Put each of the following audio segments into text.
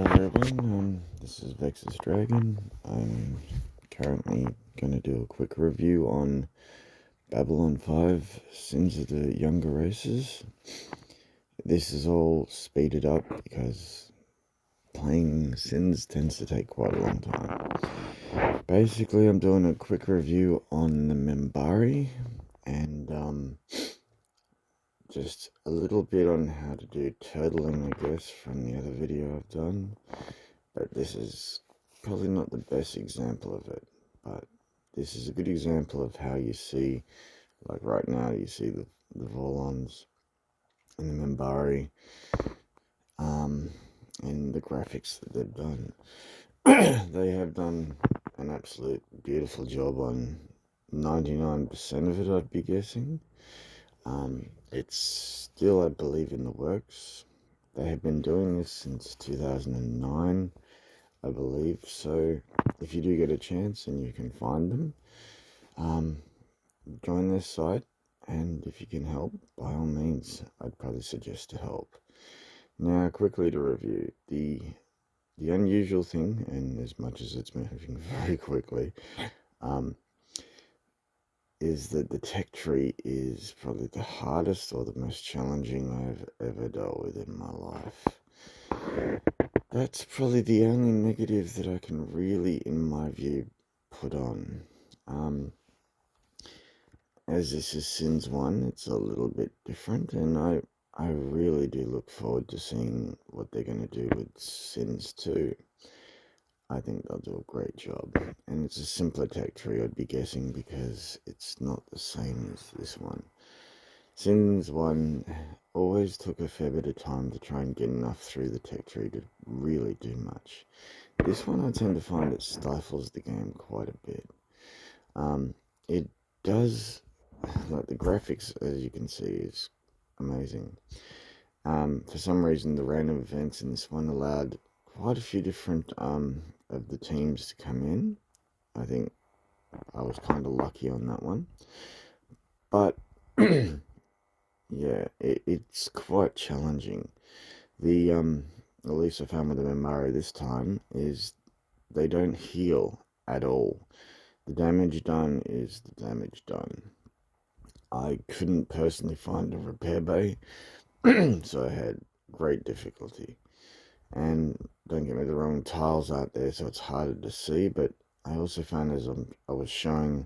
Everyone, this is Vexus Dragon. I'm currently going to do a quick review on Babylon 5, Sins of the Younger Races. This is all speeded up because playing Sins tends to take quite a long time. Basically, I'm doing a quick review on the Minbari and just a little bit on how to do turtling, I guess, from the other video I've done. But this is probably not the best example of it, but this is a good example of how you see, like right now, you see the Volons and the Minbari, and the graphics that they've done. They have done an absolute beautiful job on 99% of it, I'd be guessing. It's still, I believe, in the works. They have been doing this since 2009. I believe. So if you do get a chance and you can find them, join this site, and if you can help, by all means, I'd probably suggest to help. Now, quickly to review the unusual thing, and as much as it's moving very quickly, is that the tech tree is probably the hardest or the most challenging I've ever dealt with in my life. That's probably the only negative that I can really, in my view, put on. As this is Sins 1, it's a little bit different, and I really do look forward to seeing what they're going to do with Sins 2. I think they'll do a great job, and it's a simpler tech tree, I'd be guessing, because it's not the same as this one. Sins 1 always took a fair bit of time to try and get enough through the tech tree to really do much. This one I tend to find it stifles the game quite a bit. It does, like the graphics, as you can see, is amazing. For some reason, the random events in this one allowed quite a few different of the teams to come in. I think I was kind of lucky on that one. But yeah, it's quite challenging. The at least I found with the Minbari this time is they don't heal at all. The damage done is the damage done. I couldn't personally find a repair bay, so I had great difficulty. And don't get me the wrong, tiles out there, so it's harder to see, but I also found as I was showing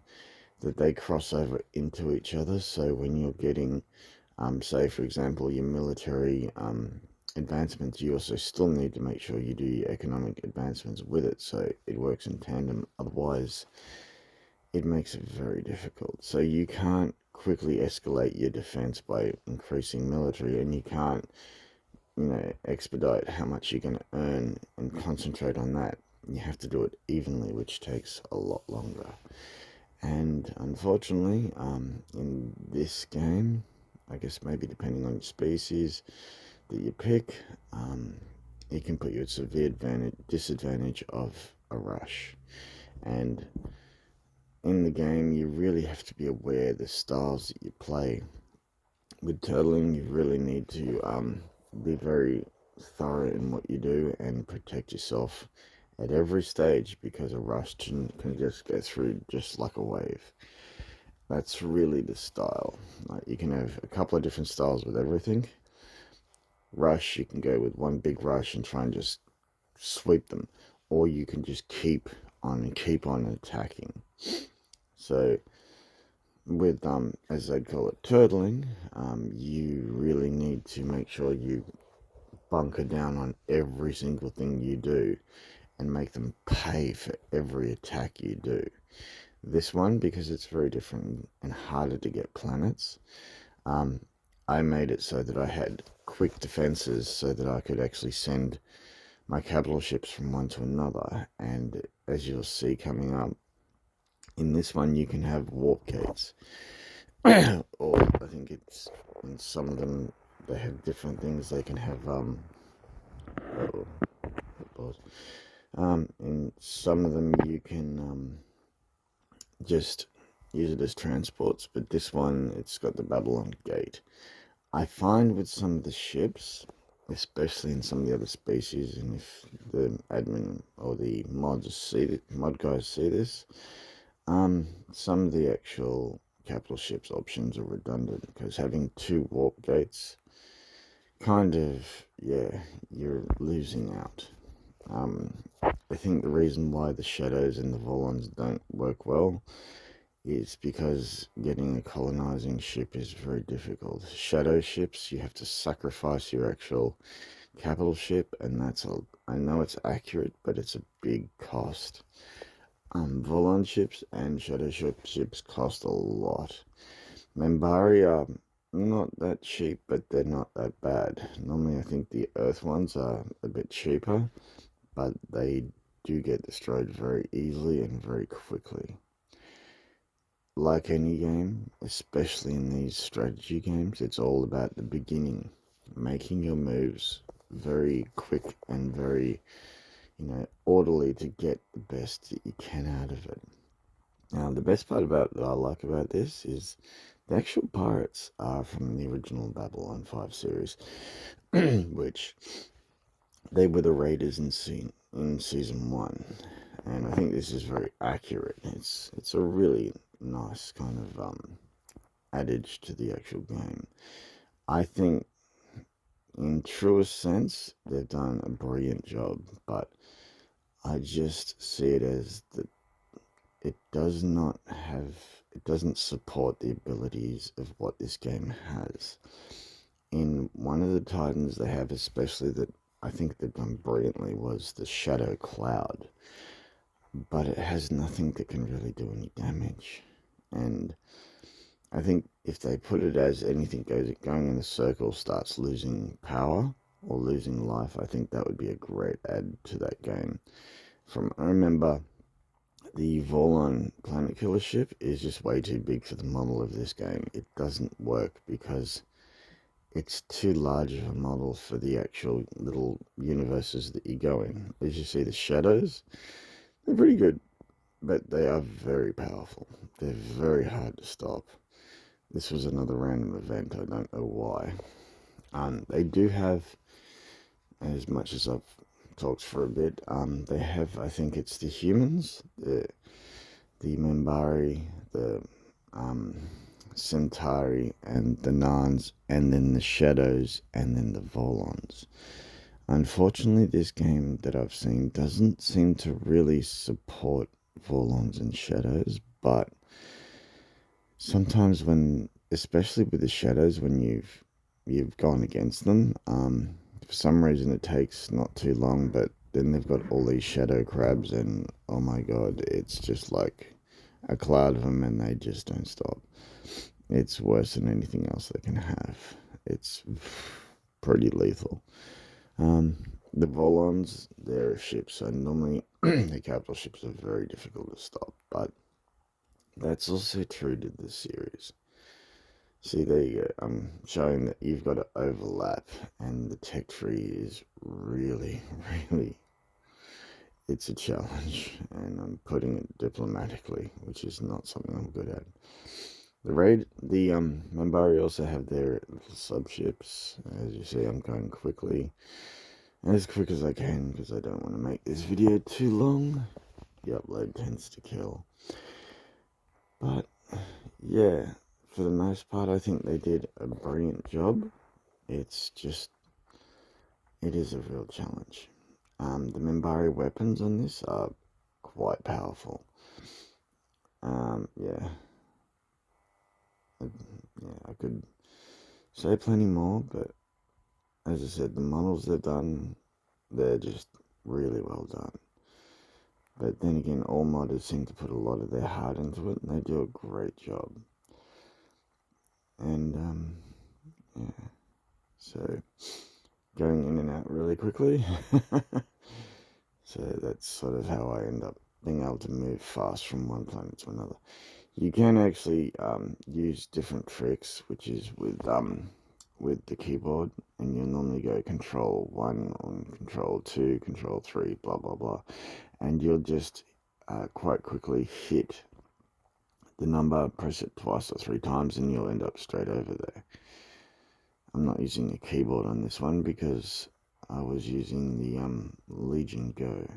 that they cross over into each other, so when you're getting, say for example, your military advancements, you also still need to make sure you do your economic advancements with it, so it works in tandem. Otherwise, it makes it very difficult. So you can't quickly escalate your defense by increasing military, and you can't, expedite how much you're going to earn and concentrate on that. You have to do it evenly, which takes a lot longer. And unfortunately, in this game, I guess maybe depending on your species that you pick, it can put you at severe disadvantage of a rush. And in the game, you really have to be aware of the styles that you play. With turtling, you really need to be very thorough in what you do and protect yourself at every stage, because a rush can just go through just like a wave. That's really the style. Like, you can have a couple of different styles with everything. Rush, you can go with one big rush and try and just sweep them, or you can just keep on attacking. So with as they call it, turtling, you really need to make sure you bunker down on every single thing you do and make them pay for every attack you do. This one, because it's very different and harder to get planets, I made it so that I had quick defenses so that I could actually send my capital ships from one to another. And as you'll see coming up, in this one you can have warp gates. Or I think it's in some of them they have different things. They can have in some of them you can just use it as transports, but this one, it's got the Babylon gate. I find with some of the ships, especially in some of the other species. And if the admin or the mod guys see this, some of the actual capital ships options are redundant, because having 2 warp gates, kind of, yeah, you're losing out. I think the reason why the Shadows and the Volons don't work well is because getting a colonizing ship is very difficult. Shadow ships, you have to sacrifice your actual capital ship, and I know it's accurate, but it's a big cost. Volon ships and Shadow ships cost a lot. Membari are not that cheap, but they're not that bad. Normally, I think the Earth ones are a bit cheaper, but they do get destroyed very easily and very quickly. Like any game, especially in these strategy games, it's all about the beginning, making your moves very quick and very, orderly to get the best that you can out of it. Now, the best part that I like about this is the actual pirates are from the original Babylon 5 series, which they were the raiders in season 1, and I think this is very accurate. It's a really nice kind of adage to the actual game. I think, in truest sense, they've done a brilliant job, but I just see it as that it doesn't support the abilities of what this game has. In one of the Titans they have, especially, that I think they've done brilliantly, was the Shadow Cloud, but it has nothing that can really do any damage. And I think if they put it as anything going in the circle starts losing power or losing life, I think that would be a great add to that game. I remember the Volon Planet Killer ship is just way too big for the model of this game. It doesn't work because it's too large of a model for the actual little universes that you go in. As you see, the Shadows, they're pretty good, but they are very powerful. They're very hard to stop. This was another random event, I don't know why. They do have, as much as I've talked for a bit, they have, I think it's the humans, the Membari, the Centauri, and the Narns, and then the Shadows, and then the Volons. Unfortunately, this game that I've seen doesn't seem to really support Volons and Shadows, but sometimes especially with the Shadows, when you've gone against them, for some reason it takes not too long, but then they've got all these shadow crabs, and oh my god, it's just like a cloud of them, and they just don't stop. It's worse than anything else they can have. It's pretty lethal. The Volons, their ships are normally, the capital ships are very difficult to stop, but that's also true to the series. See, there you go. I'm showing that you've got to overlap, and the tech tree is really, really, it's a challenge, and I'm putting it diplomatically, which is not something I'm good at. The Membari also have their little subships. As you see, I'm going quickly, as quick as I can, because I don't want to make this video too long. The upload tends to kill. But, yeah, for the most part, I think they did a brilliant job. It's just, it is a real challenge. The Membari weapons on this are quite powerful. Yeah. I could say plenty more, but as I said, the models they've done, they're just really well done. But then again, all modders seem to put a lot of their heart into it, and they do a great job. And, yeah. So, going in and out really quickly. So that's sort of how I end up being able to move fast from one planet to another. You can actually use different tricks, which is with the keyboard, and you'll normally go Control 1 or Control 2, Control 3, blah blah blah, and you'll just quite quickly hit the number, press it twice or 3 times, and you'll end up straight over there. I'm not using a keyboard on this one because I was using the Legion Go.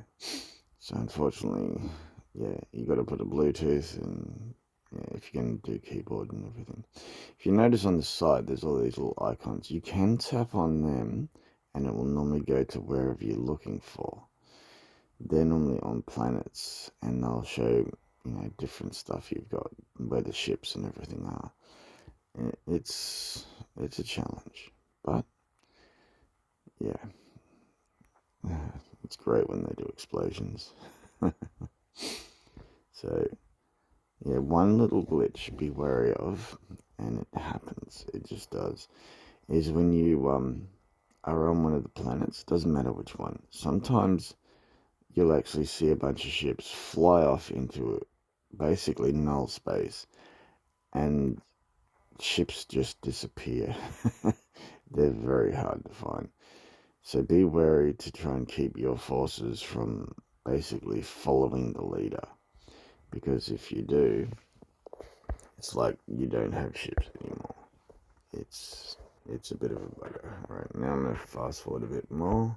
So unfortunately, yeah, you got to put a Bluetooth, and yeah, if you're going to do keyboard and everything. If you notice on the side, there's all these little icons. You can tap on them, and it will normally go to wherever you're looking for. They're normally on planets, and they'll show, different stuff you've got, where the ships and everything are. It's a challenge, but yeah, it's great when they do explosions. So yeah, one little glitch be wary of, and it happens. It just does. Is when you are on one of the planets. Doesn't matter which one. Sometimes you'll actually see a bunch of ships fly off into basically null space, and ships just disappear. They're very hard to find. So be wary to try and keep your forces from basically following the leader. Because if you do, it's like you don't have ships anymore. It's a bit of a bugger. Right, now I'm going to fast forward a bit more.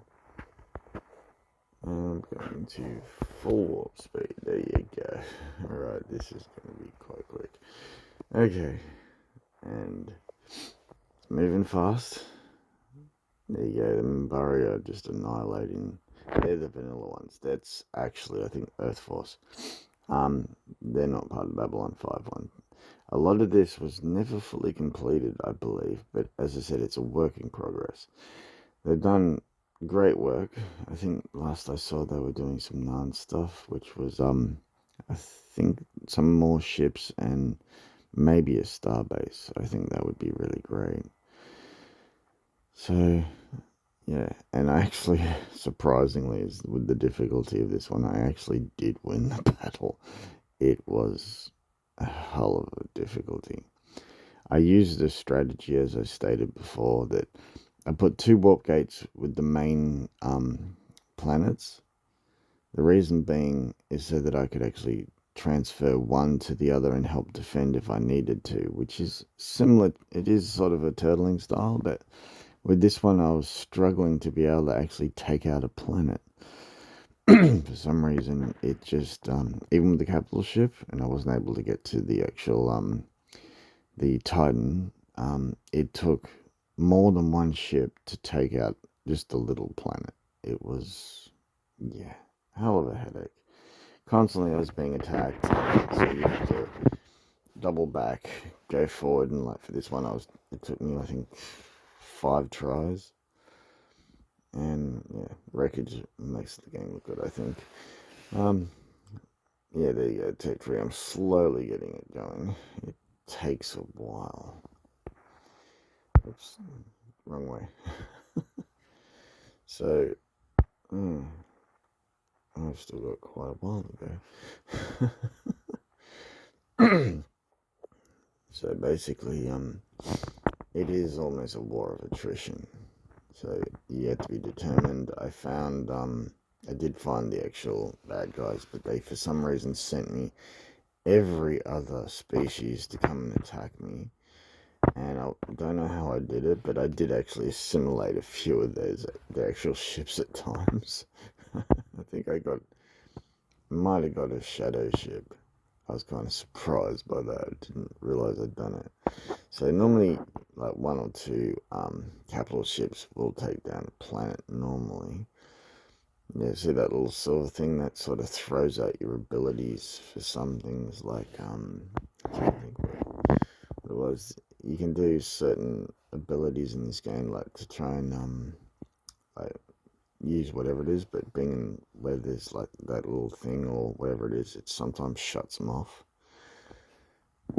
I'm going to full warp speed. There you go. Alright, this is going to be quite quick. Okay, and moving fast. There you go, the Minbari are just annihilating. They're the vanilla ones. That's actually, I think, Earth Force. They're not part of Babylon 5-1. A lot of this was never fully completed, I believe, but as I said, it's a work in progress. They've done great work. I think last I saw they were doing some Narn stuff, which was, I think some more ships and maybe a starbase. I think that would be really great. So, yeah, and I actually, surprisingly, with the difficulty of this one, I actually did win the battle. It was a hell of a difficulty. I used a strategy, as I stated before, that I put 2 warp gates with the main planets. The reason being is so that I could actually transfer one to the other and help defend if I needed to, which is similar. It is sort of a turtling style, but with this one I was struggling to be able to actually take out a planet. For some reason, it just, even with the capital ship, and I wasn't able to get to the actual, the Titan, it took more than one ship to take out just a little planet. It was, yeah, hell of a headache. Constantly I was being attacked, so you have to double back, go forward, and like for this one, it took me, I think, 5 tries. And yeah, wreckage makes the game look good, I think. Yeah, there you go, Tech 3. I'm slowly getting it going. It takes a while. Oops, wrong way. So, I've still got quite a while to go. So basically, it is almost a war of attrition. So you have to be determined. I did find the actual bad guys, but they for some reason sent me every other species to come and attack me. And I don't know how I did it, but I did actually assimilate a few of the actual ships at times. I think might have got a shadow ship. I was kind of surprised by that. I didn't realize I'd done it. So normally, like 1 or 2 capital ships will take down a planet normally. Yeah, see that little silver thing that sort of throws out your abilities for some things, like I can't think what it was. You can do certain abilities in this game, like to try and like use whatever it is, but being in where there's like that little thing or whatever it is, it sometimes shuts them off.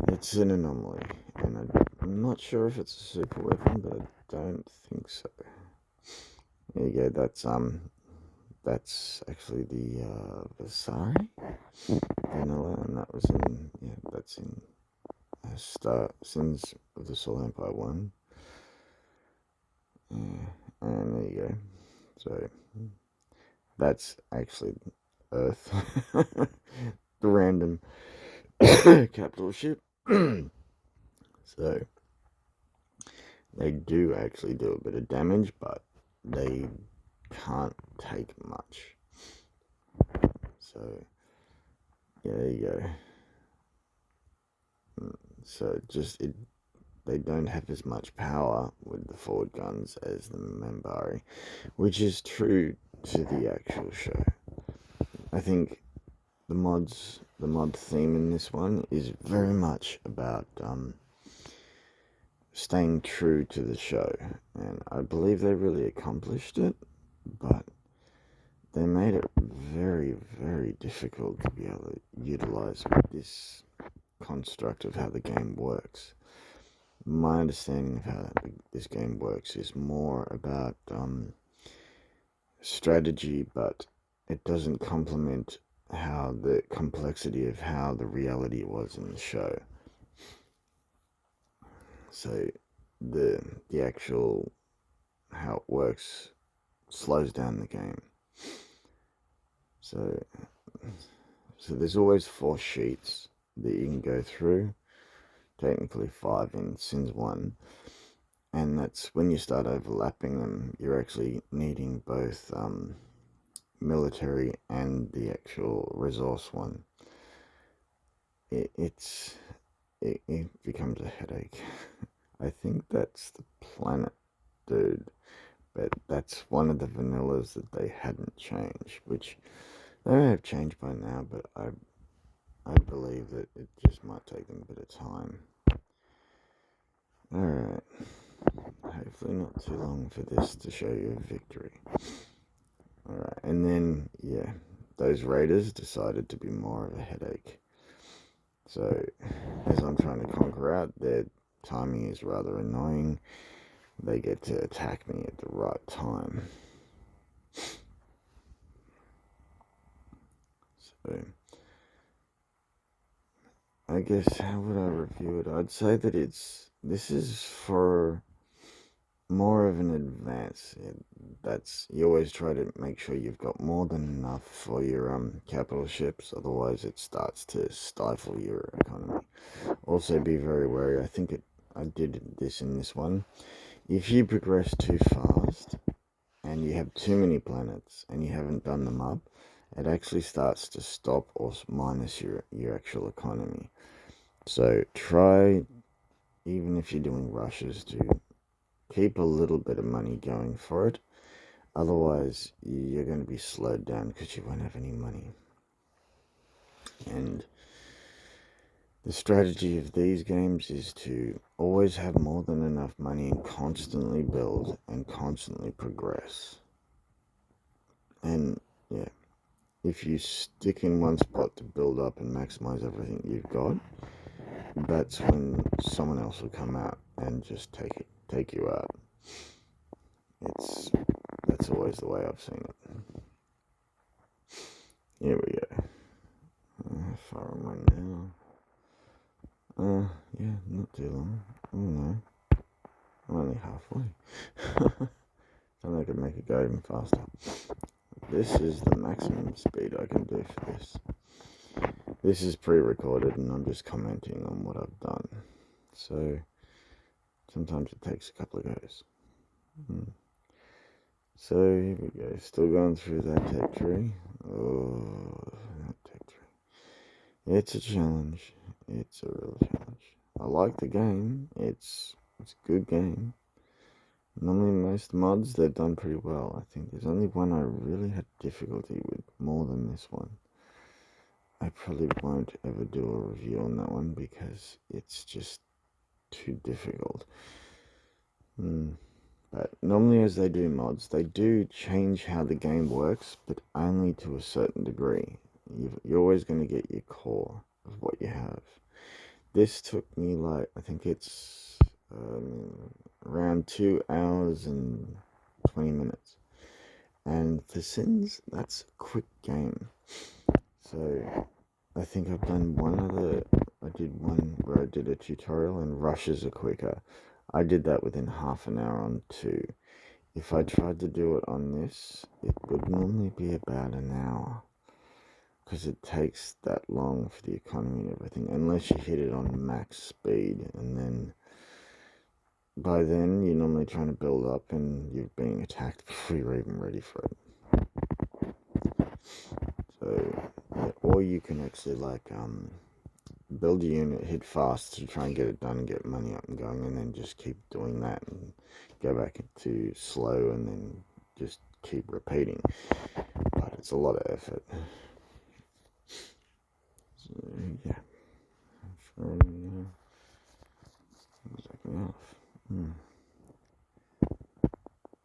It's an anomaly, and I'm not sure if it's a super weapon, but I don't think so. There you go. That's actually the Vasari vanilla, and that was that's in Sins of the Soul Empire 1. Yeah, and there you go. So that's actually Earth, the random capital ship. So They do actually do a bit of damage, but they can't take much. So, yeah, there you go. So they don't have as much power with the forward guns as the Minbari, which is true to the actual show. I think the mod theme in this one is very much about staying true to the show, and I believe they really accomplished it, but they made it very, very difficult to be able to utilize this construct of how the game works. My understanding of how this game works is more about strategy, but it doesn't complement how the complexity of how the reality was in the show. So the actual how it works slows down the game. So there's always 4 sheets that you can go through. Technically 5 in Sins 1. And that's when you start overlapping them, you're actually needing both military and the actual resource one. It becomes a headache. I think that's the planet, dude. But that's one of the vanillas that they hadn't changed, which they may have changed by now, but I believe that it just might take them a bit of time. Alright. Hopefully not too long for this to show you a victory. Alright, and then, yeah, those raiders decided to be more of a headache. So, as I'm trying to conquer out, their timing is rather annoying. They get to attack me at the right time. So, I guess, how would I review it? I'd say that this is for more of an advance. You always try to make sure you've got more than enough for your capital ships, otherwise it starts to stifle your economy. Also be very wary. I did this in this one. If you progress too fast and you have too many planets and you haven't done them up, it actually starts to stop or minus your actual economy. So try, even if you're doing rushes, to keep a little bit of money going for it. Otherwise, you're going to be slowed down because you won't have any money. And the strategy of these games is to always have more than enough money and constantly build and constantly progress. And yeah, if you stick in one spot to build up and maximize everything you've got, that's when someone else will come out and just take you out. That's always the way I've seen it. Here we go. How far am I now? Yeah, not too long. Oh no, I'm only halfway. Something I could make it go even faster. This is the maximum speed I can do for this. This is pre-recorded and I'm just commenting on what I've done. So sometimes it takes a couple of goes. So here we go. Still going through that tech tree. Oh, that tech tree. It's a challenge. It's a real challenge. I like the game. It's a good game. Normally most mods they've done pretty well. I think there's only one I really had difficulty with more than this one. I probably won't ever do a review on that one because it's just too difficult. But normally as they do mods, they do change how the game works, but only to a certain degree. You're always going to get your core of what you have. This took me I think it's around 2 hours and 20 minutes. And for Sins, that's a quick game. So I think I've done I did one where I did a tutorial and rushes are quicker. I did that within half an hour on 2. If I tried to do it on this, it would normally be about an hour. Because it takes that long for the economy and everything. Unless you hit it on max speed and then by then you're normally trying to build up and you're being attacked before you're even ready for it. So, yeah, or you can actually build a unit, hit fast to try and get it done and get money up and going, and then just keep doing that and go back into slow and then just keep repeating. But it's a lot of effort. So, yeah. Second off.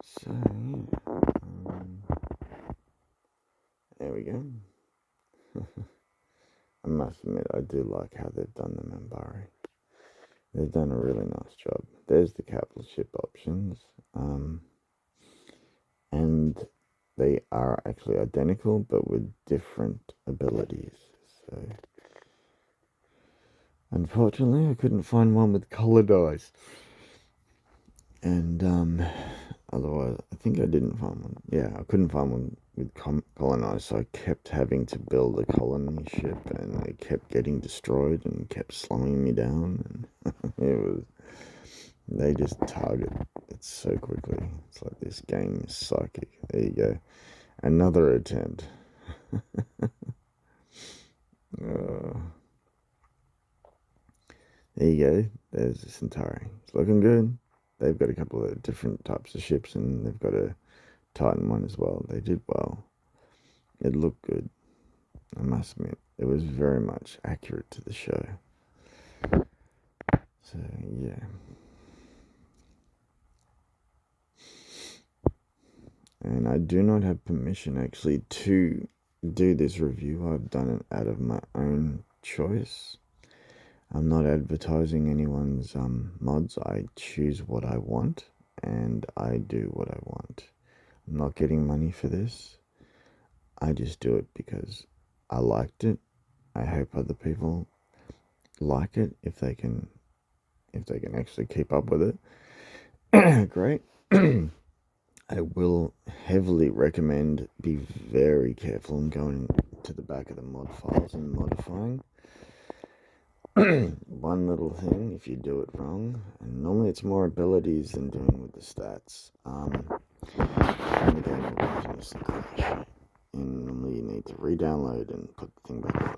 So, yeah. There we go. I must admit, I do like how they've done the Minbari. They've done a really nice job. There's the capital ship options. And they are actually identical but with different abilities. So, unfortunately, I couldn't find one with colored eyes. And otherwise, I think I didn't find one. Yeah, I couldn't find one with colonized, so I kept having to build a colony ship, and it kept getting destroyed and kept slowing me down. And it was, they just target it so quickly. It's like this game is psychic. There you go, another attempt. There you go. There's the Centauri. It's looking good. They've got a couple of different types of ships, and they've got a Titan one as well. They did well. It looked good. I must admit, it was very much accurate to the show. So yeah. And I do not have permission actually to do this review. I've done it out of my own choice. I'm not advertising anyone's mods. I choose what I want and I do what I want. I'm not getting money for this. I just do it because I liked it. I hope other people like it if they can actually keep up with it. Great. I will heavily recommend be very careful in going to the back of the mod files and modifying. One little thing, if you do it wrong, and normally it's more abilities than doing with the stats, and the game will continuously crash. And normally you need to re-download and put the thing back on.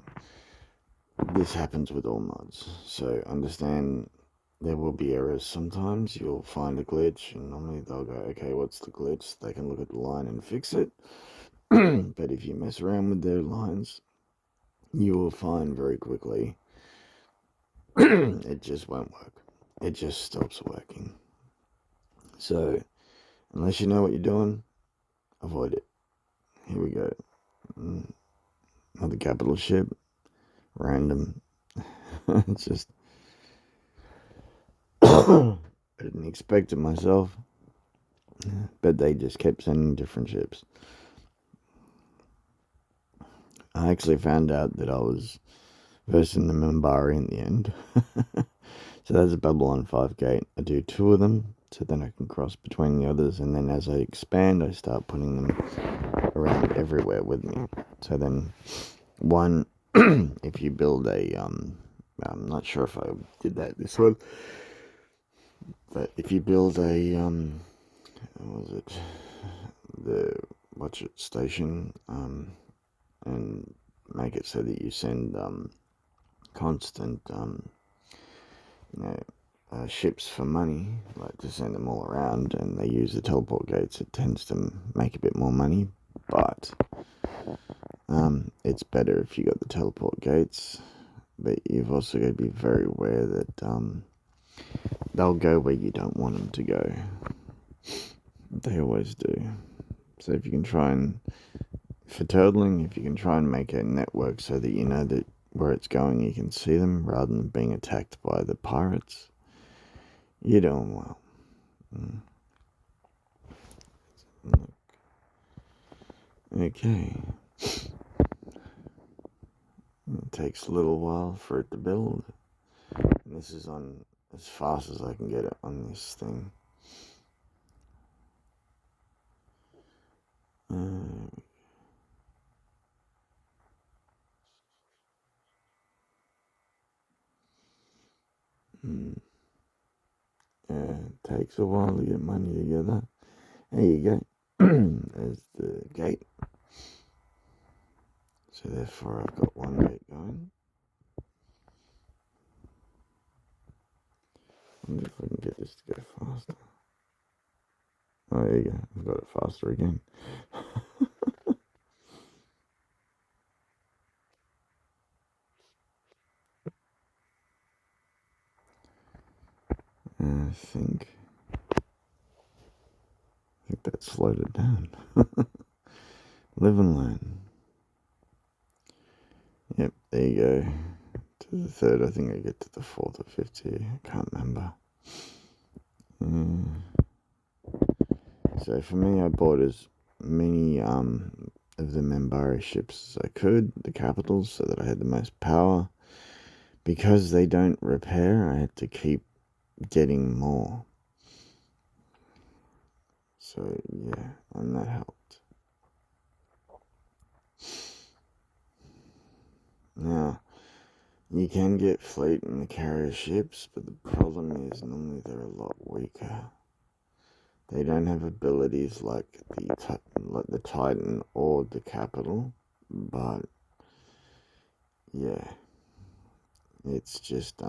This happens with all mods, so understand there will be errors sometimes. You'll find a glitch, and normally they'll go, okay, what's the glitch? They can look at the line and fix it. But if you mess around with their lines, you will find very quickly it just won't work. It just stops working. So, unless you know what you're doing, avoid it. Here we go. Another capital ship. Random. It's just. I didn't expect it myself. But they just kept sending different ships. I actually found out that I was versing the Minbari in the end. So that's a Babylon 5 gate. I do 2 of them, so then I can cross between the others, and then as I expand, I start putting them around everywhere with me. So then, one, if you build a, I'm not sure if I did that this one, but if you build a, what was it, the watch it station, and make it so that you send constant ships for money, like to send them all around, and they use the teleport gates, it tends to make a bit more money, but it's better if you got the teleport gates. But you've also got to be very aware that they'll go where you don't want them to go. They always do. So if you can try and, for turtling, if you can try and make a network so that you know that where it's going, you can see them rather than being attacked by the pirates, you're doing well. Okay. It takes a little while for it to build. And this is on as fast as I can get it on this thing. It takes a while to get money together. There you go. There's the gate. So therefore I've got one gate going. I wonder if I can get this to go faster. Oh, there you go. I've got it faster again. I think that slowed it down. Live and learn. Yep, there you go. To the third, I think I get to the fourth or fifth here. I can't remember. So for me, I bought as many of the Minbari ships as I could, the capitals, so that I had the most power. Because they don't repair, I had to keep getting more. So yeah, and that helped. Now, you can get fleet in the carrier ships, but the problem is normally they're a lot weaker. They don't have abilities like the Titan or the Capital, but yeah, it's just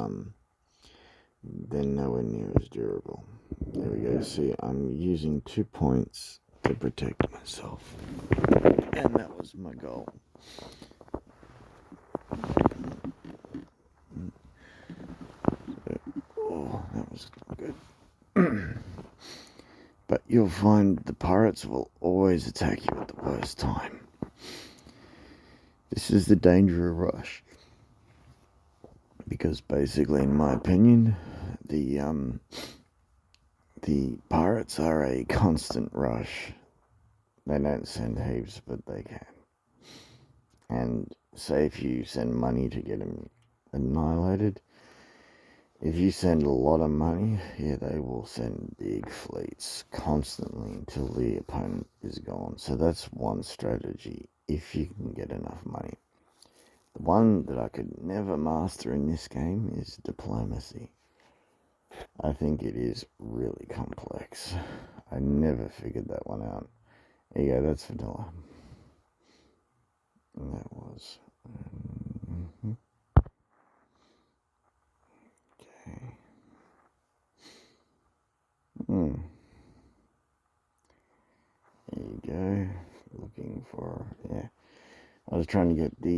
they're nowhere near as durable. There we go. See, I'm using 2 points to protect myself, and that was my goal. Oh, that was good. But you'll find the pirates will always attack you at the worst time. This is the danger of rush. Because basically, in my opinion, the pirates are a constant rush. They don't send heaps, but they can. And say if you send money to get them annihilated, if you send a lot of money, yeah, they will send big fleets constantly until the opponent is gone. So that's one strategy, if you can get enough money. The one that I could never master in this game is diplomacy. I think it is really complex. I never figured that one out. Yeah, that's vanilla. And that was... Okay. There you go. Looking for... Yeah. I was trying to get the...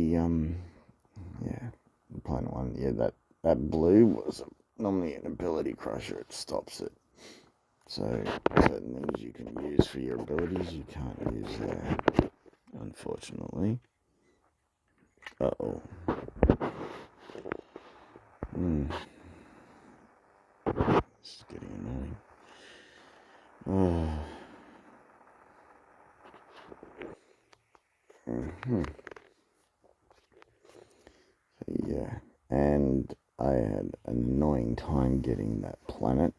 Yeah. The planet one. Yeah, that blue was normally an ability crusher. It stops it. So, certain things you can use for your abilities, you can't use there. Unfortunately. Uh-oh. This is getting annoying. Yeah, and I had an annoying time getting that planet.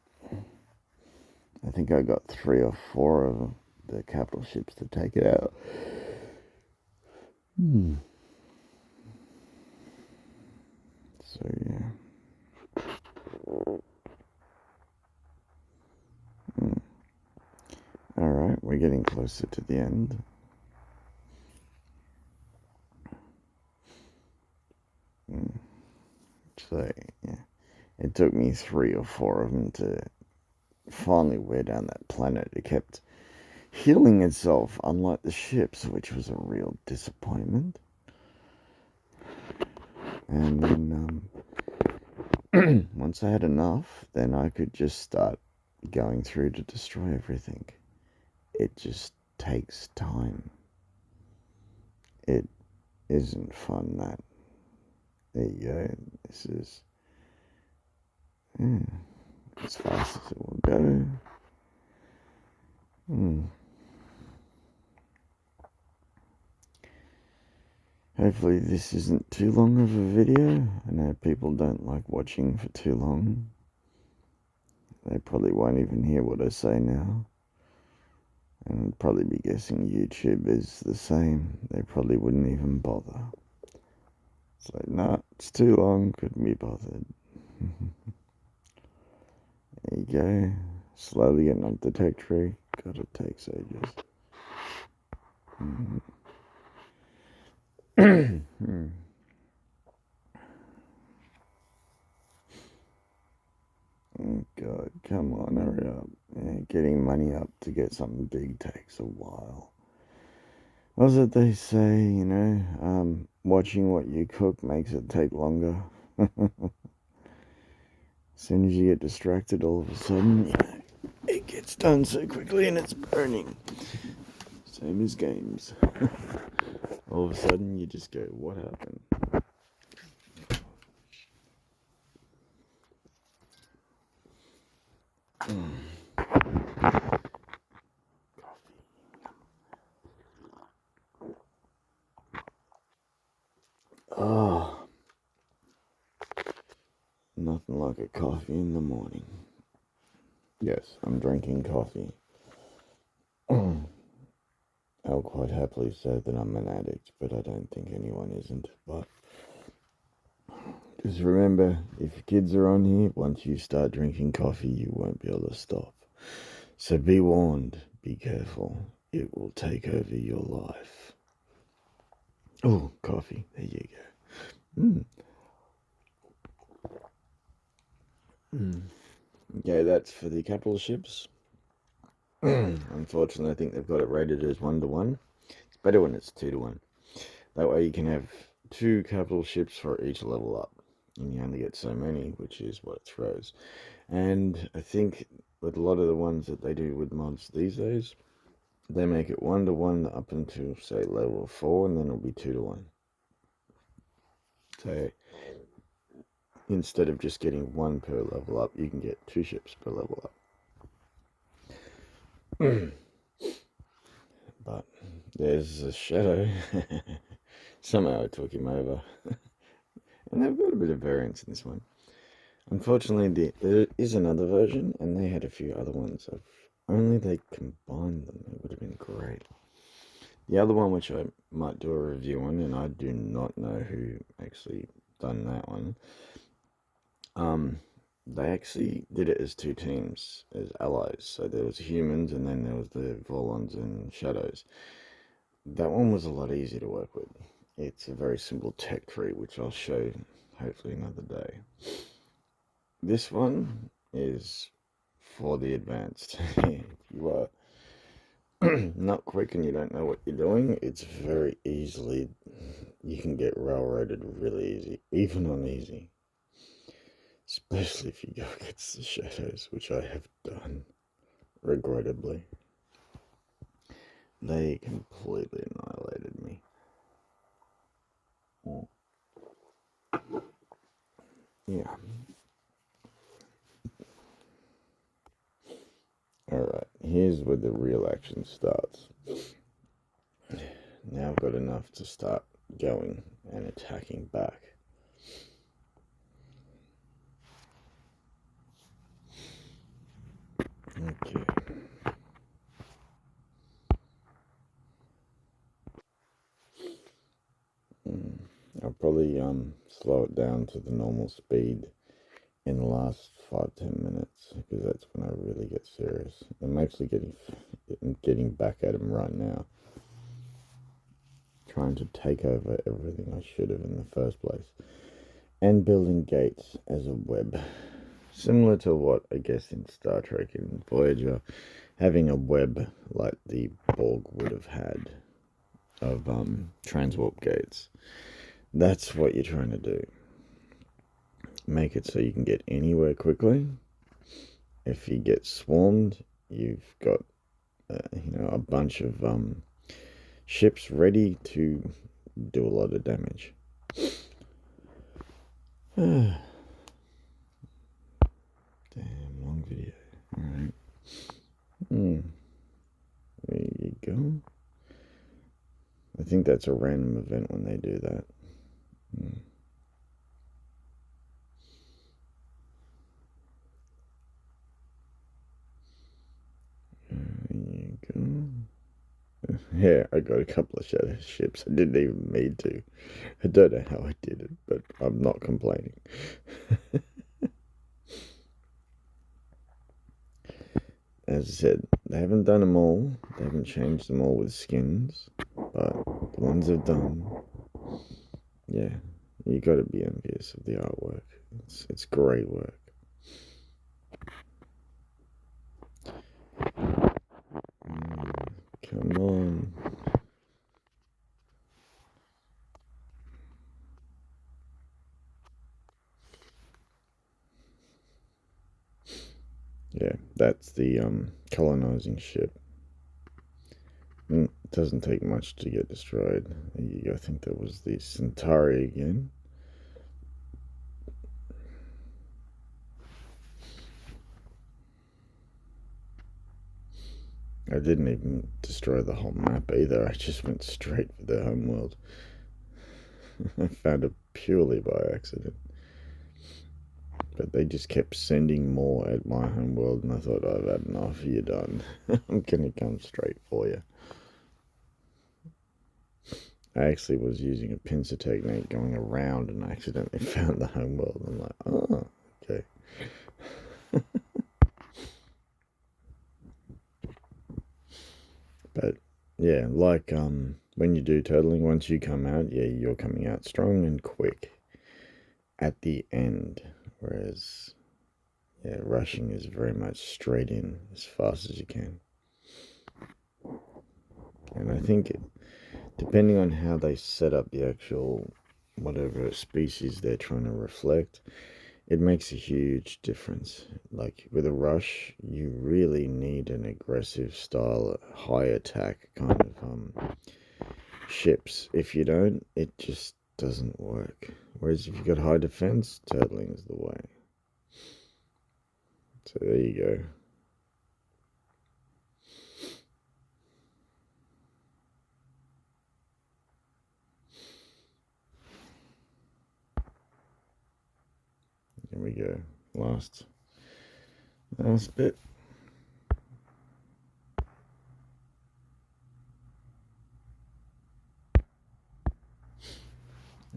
I think I got 3 or 4 of the capital ships to take it out. So yeah. Alright, we're getting closer to the end. So yeah, it took me 3 or 4 of them to finally wear down that planet. It kept healing itself, unlike the ships, which was a real disappointment. And then once I had enough, then I could just start going through to destroy everything. It just takes time. It isn't fun, that. There you go. This is as fast as it will go. Hopefully this isn't too long of a video. I know people don't like watching for too long. They probably won't even hear what I say now. And I'd probably be guessing YouTube is the same. They probably wouldn't even bother. It's like, nah, it's too long, couldn't be bothered. There you go. Slowly getting up the tech tree. God, it takes ages. Oh God, come on, hurry up. Yeah, getting money up to get something big takes a while. What was it they say, watching what you cook makes it take longer. As soon as you get distracted, all of a sudden, it gets done so quickly and it's burning. Same as games. All of a sudden, you just go, what happened? Oh, nothing like a coffee in the morning. Yes, I'm drinking coffee. I'll quite happily say that I'm an addict, but I don't think anyone isn't. But just remember, if kids are on here, once you start drinking coffee, you won't be able to stop. So be warned, be careful. It will take over your life. Oh, coffee. There you go. Okay, that's for the capital ships. Unfortunately, I think they've got it rated as 1-to-1. It's better when it's 2-to-1. That way you can have 2 capital ships for each level up. And you only get so many, which is what it throws. And I think with a lot of the ones that they do with mods these days, they make it 1-to-1 up until, say, level 4, and then it'll be 2-to-1. So instead of just getting 1 per level up, you can get 2 ships per level up. But there's a shadow. Somehow I took him over. And they've got a bit of variance in this one. Unfortunately, there is another version, and they had a few other ones. If only they combined them, it would have been great. The other one, which I might do a review on, and I do not know who actually done that one. They actually did it as 2 teams, as allies. So there was humans, and then there was the Volons and Shadows. That one was a lot easier to work with. It's a very simple tech tree, which I'll show hopefully another day. This one is for the advanced. If you are not quick and you don't know what you're doing, it's very easily, you can get railroaded really easy, even on easy. Especially if you go against the Shadows, which I have done, regrettably. They completely annihilated me. Yeah. Alright, here's where the real action starts. Now I've got enough to start going and attacking back. Okay. I'll probably slow it down to the normal speed in the last 5-10 minutes, because that's when I really get serious. I'm actually getting back at him right now, trying to take over everything I should have in the first place, and building gates as a web, similar to what I guess in Star Trek and Voyager, having a web like the Borg would have had of transwarp gates. That's what you're trying to do. Make it so you can get anywhere quickly. If you get swarmed, you've got a bunch of ships ready to do a lot of damage. Damn, long video. Alright. There you go. I think that's a random event when they do that. There you go. Yeah, I got a couple of shadow ships. I didn't even mean to. I don't know how I did it, but I'm not complaining. as I said, they haven't done them all. They haven't changed them all with skins, but the ones they've done, yeah, you got to be envious of the artwork. It's great work. Come on. Yeah, that's the colonizing ship. It doesn't take much to get destroyed. I think that was the Centauri again. I didn't even destroy the whole map either. I just went straight for the homeworld. I found it purely by accident. But they just kept sending more at my homeworld, and I thought, I've had enough. You're done. I'm gonna come straight for you. I actually was using a pincer technique going around and I accidentally found the homeworld. I'm like, oh, okay. But yeah, like when you do turtling, once you come out, yeah, you're coming out strong and quick at the end. Whereas, yeah, rushing is very much straight in as fast as you can. And I think depending on how they set up the actual whatever species they're trying to reflect, it makes a huge difference. Like with a rush, you really need an aggressive style, high attack kind of ships. If you don't, it just doesn't work. Whereas if you've got high defense, turtling is the way. So there you go. Here we go. Last bit.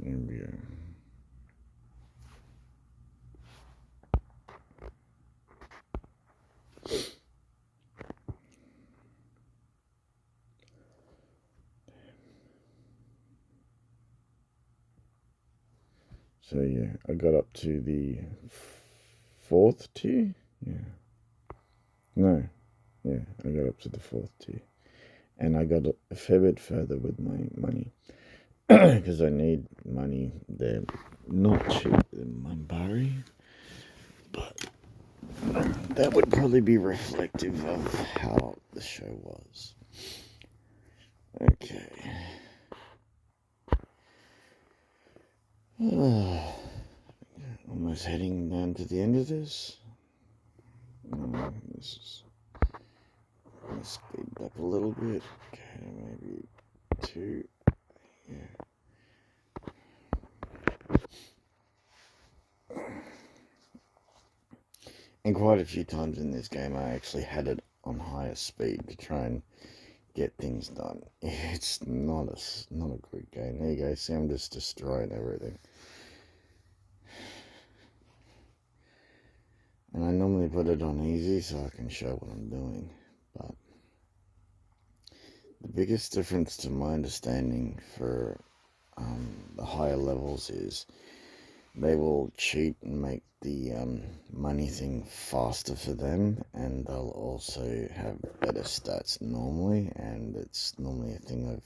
Here we go. So yeah, I got up to the fourth tier. Yeah. No. Yeah, I got up to the fourth tier. And I got a fair bit further with my money. Because I need money. They're not cheap in Minbari. But that would probably be reflective of how the show was. Okay. Almost heading down to the end of this. This is speed up a little bit. Okay, maybe 2. Yeah. And quite a few times in this game, I actually had it on higher speed to try and get things done. It's not a good game. There you go. See, I'm just destroying everything. And I normally put it on easy so I can show what I'm doing. But the biggest difference to my understanding for the higher levels is they will cheat and make the money thing faster for them, and they'll also have better stats normally, and it's normally a thing of,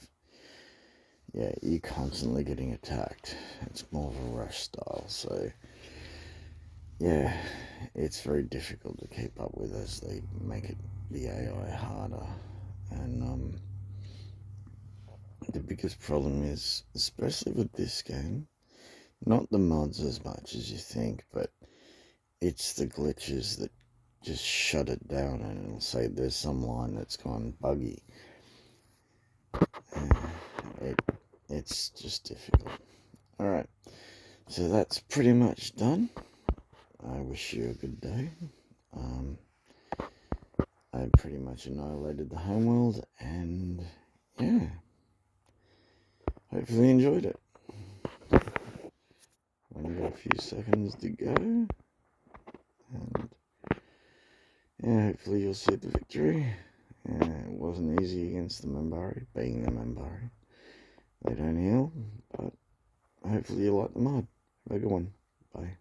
yeah, you're constantly getting attacked. It's more of a rush style, so yeah, it's very difficult to keep up with as they make it the AI harder. And the biggest problem is, especially with this game, not the mods as much as you think, but it's the glitches that just shut it down, and it'll say there's some line that's gone buggy. It's just difficult. Alright, so that's pretty much done. I wish you a good day. I pretty much annihilated the homeworld, and yeah, hopefully you enjoyed it. Only got a few seconds to go, and yeah, hopefully you'll see the victory. It wasn't easy against the Minbari, being the Minbari. They don't heal, but hopefully you like the mod. Have a good one. Bye.